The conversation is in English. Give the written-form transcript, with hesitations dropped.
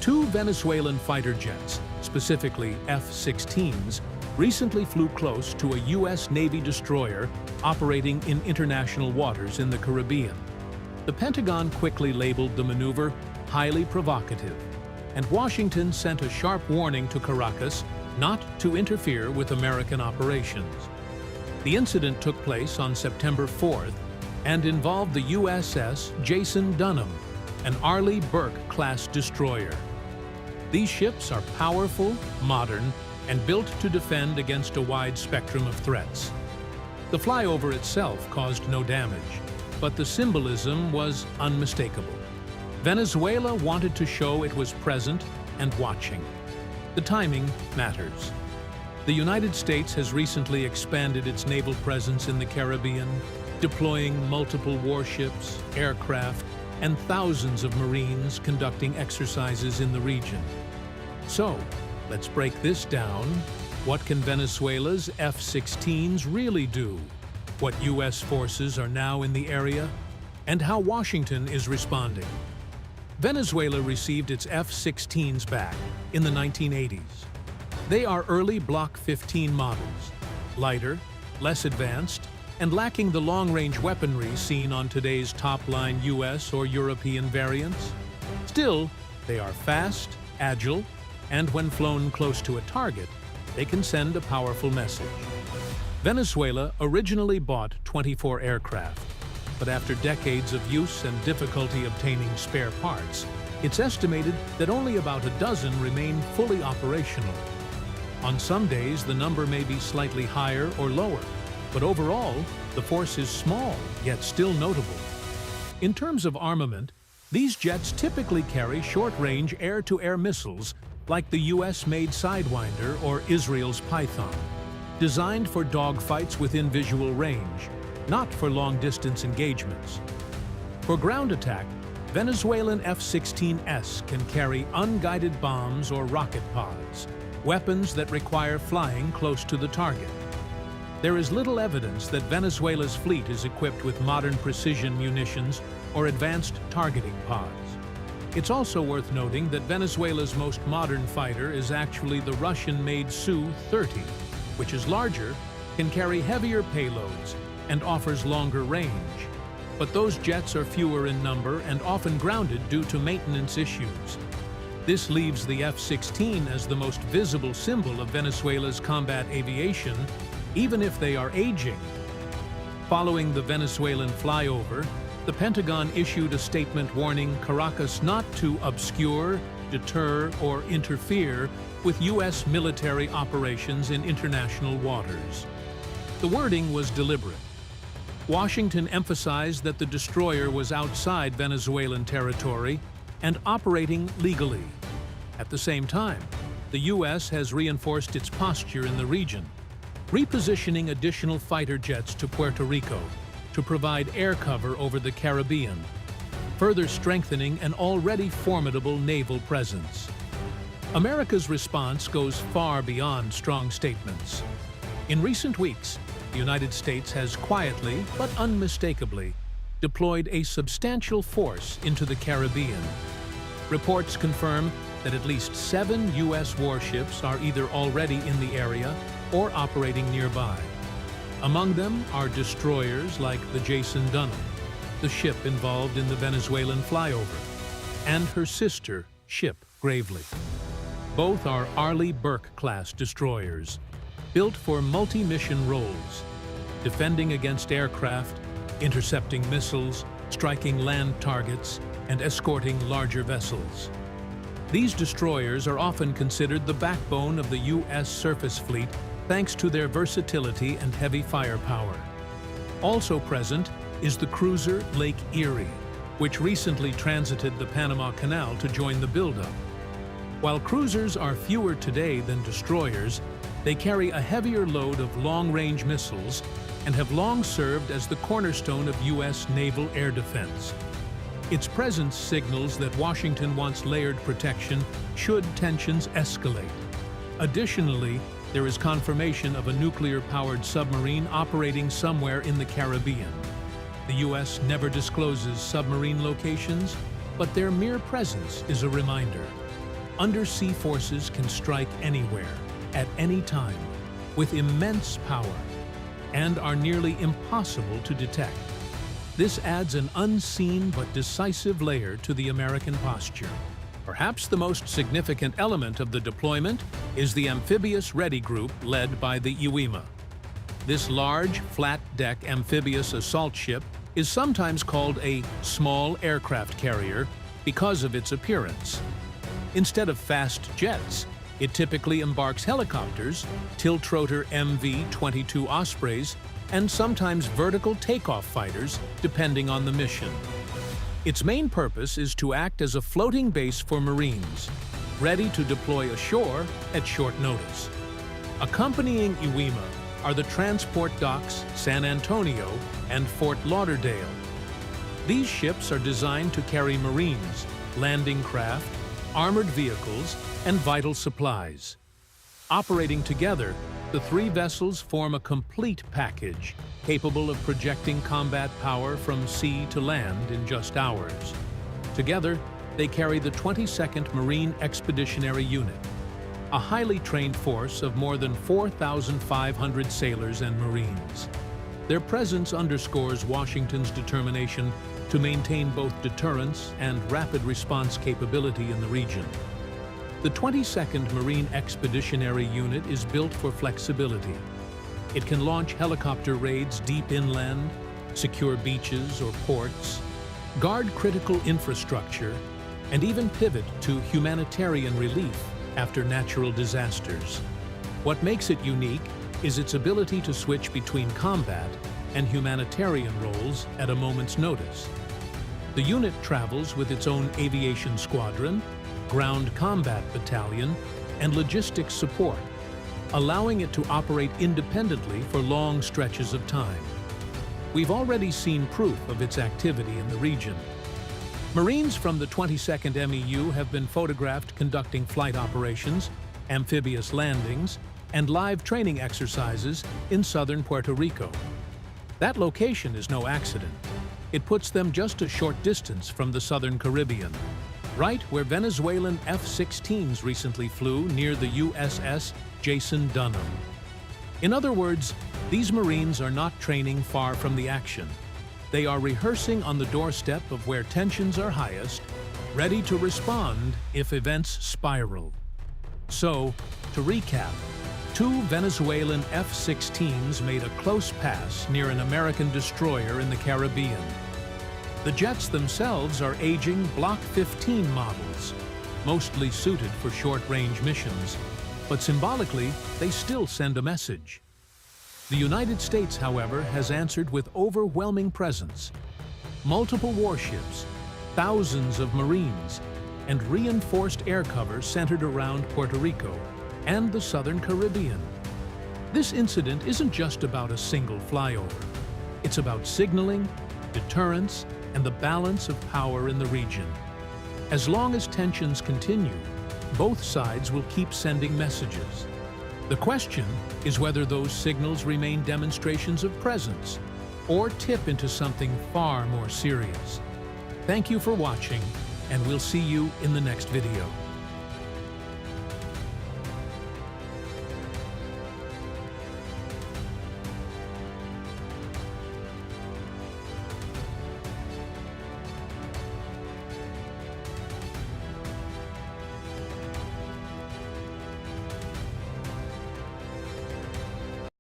Two Venezuelan fighter jets, specifically F-16s, recently flew close to a U.S. Navy destroyer operating in international waters in the Caribbean. The Pentagon quickly labeled the maneuver highly provocative, and Washington sent a sharp warning to Caracas not to interfere with American operations. The incident took place on September 4th and involved the USS Jason Dunham, an Arleigh Burke-class destroyer. These ships are powerful, modern, and built to defend against a wide spectrum of threats. The flyover itself caused no damage, but the symbolism was unmistakable. Venezuela wanted to show it was present and watching. The timing matters. The United States has recently expanded its naval presence in the Caribbean, deploying multiple warships, aircraft, and thousands of Marines conducting exercises in the region. So, let's break this down. What can Venezuela's F-16s really do? What U.S. forces are now in the area? And how Washington is responding? Venezuela received its F-16s back in the 1980s. They are early Block 15 models, lighter, less advanced, and lacking the long-range weaponry seen on today's top-line U.S. or European variants. Still, they are fast, agile, and when flown close to a target, they can send a powerful message. Venezuela originally bought 24 aircraft, but after decades of use and difficulty obtaining spare parts, it's estimated that only about a dozen remain fully operational. On some days, the number may be slightly higher or lower, but overall, the force is small, yet still notable. In terms of armament, these jets typically carry short-range air-to-air missiles like the U.S.-made Sidewinder or Israel's Python, designed for dogfights within visual range, not for long-distance engagements. For ground attack, Venezuelan F-16s can carry unguided bombs or rocket pods, weapons that require flying close to the target. There is little evidence that Venezuela's fleet is equipped with modern precision munitions or advanced targeting pods. It's also worth noting that Venezuela's most modern fighter is actually the Russian-made Su-30, which is larger, can carry heavier payloads, and offers longer range. But those jets are fewer in number and often grounded due to maintenance issues. This leaves the F-16 as the most visible symbol of Venezuela's combat aviation, even if they are aging. Following the Venezuelan flyover, the Pentagon issued a statement warning Caracas not to obscure, deter, or interfere with U.S. military operations in international waters. The wording was deliberate. Washington emphasized that the destroyer was outside Venezuelan territory and operating legally. At the same time, the U.S. has reinforced its posture in the region, repositioning additional fighter jets to Puerto Rico to provide air cover over the Caribbean, further strengthening an already formidable naval presence. America's response goes far beyond strong statements. In recent weeks, the United States has quietly but unmistakably deployed a substantial force into the Caribbean. Reports confirm that at least 7 U.S. warships are either already in the area or operating nearby. Among them are destroyers like the Jason Dunham, the ship involved in the Venezuelan flyover, and her sister ship, Gravely. Both are Arleigh Burke-class destroyers, built for multi-mission roles, defending against aircraft, intercepting missiles, striking land targets, and escorting larger vessels. These destroyers are often considered the backbone of the U.S. surface fleet thanks to their versatility and heavy firepower. Also present is the cruiser Lake Erie, which recently transited the Panama Canal to join the buildup. While cruisers are fewer today than destroyers, they carry a heavier load of long-range missiles and have long served as the cornerstone of U.S. naval air defense. Its presence signals that Washington wants layered protection should tensions escalate. Additionally, there is confirmation of a nuclear-powered submarine operating somewhere in the Caribbean. The U.S. never discloses submarine locations, but their mere presence is a reminder. undersea forces can strike anywhere, at any time, with immense power, and are nearly impossible to detect. This adds an unseen but decisive layer to the American posture. Perhaps the most significant element of the deployment is the amphibious ready group led by the UEMA. This large, flat-deck amphibious assault ship is sometimes called a small aircraft carrier because of its appearance. Instead of fast jets, it typically embarks helicopters, tiltrotor MV-22 Ospreys, and sometimes vertical takeoff fighters, depending on the mission. Its main purpose is to act as a floating base for Marines, ready to deploy ashore at short notice. Accompanying UEMA are the transport docks San Antonio and Fort Lauderdale. These ships are designed to carry Marines, landing craft, armored vehicles, and vital supplies. Operating together, the three vessels form a complete package capable of projecting combat power from sea to land in just hours. Together, they carry the 22nd Marine Expeditionary Unit, a highly trained force of more than 4,500 sailors and Marines. Their presence underscores Washington's determination to maintain both deterrence and rapid response capability in the region. The 22nd Marine Expeditionary Unit is built for flexibility. It can launch helicopter raids deep inland, secure beaches or ports, guard critical infrastructure, and even pivot to humanitarian relief after natural disasters. What makes it unique is its ability to switch between combat and humanitarian roles at a moment's notice. The unit travels with its own aviation squadron, ground combat battalion, and logistics support, allowing it to operate independently for long stretches of time. We've already seen proof of its activity in the region. Marines from the 22nd MEU have been photographed conducting flight operations, amphibious landings, and live training exercises in southern Puerto Rico. That location is no accident. It puts them just a short distance from the southern Caribbean, right where Venezuelan F-16s recently flew near the USS Jason Dunham. In other words, these Marines are not training far from the action. They are rehearsing on the doorstep of where tensions are highest, ready to respond if events spiral. So, to recap, 2 Venezuelan F-16s made a close pass near an American destroyer in the Caribbean. The jets themselves are aging Block 15 models, mostly suited for short-range missions, but symbolically, they still send a message. The United States, however, has answered with overwhelming presence. Multiple warships, thousands of Marines, and reinforced air cover centered around Puerto Rico and the southern Caribbean. This incident isn't just about a single flyover. It's about signaling, deterrence, and the balance of power in the region. As long as tensions continue, both sides will keep sending messages. The question is whether those signals remain demonstrations of presence or tip into something far more serious. Thank you for watching, and we'll see you in the next video.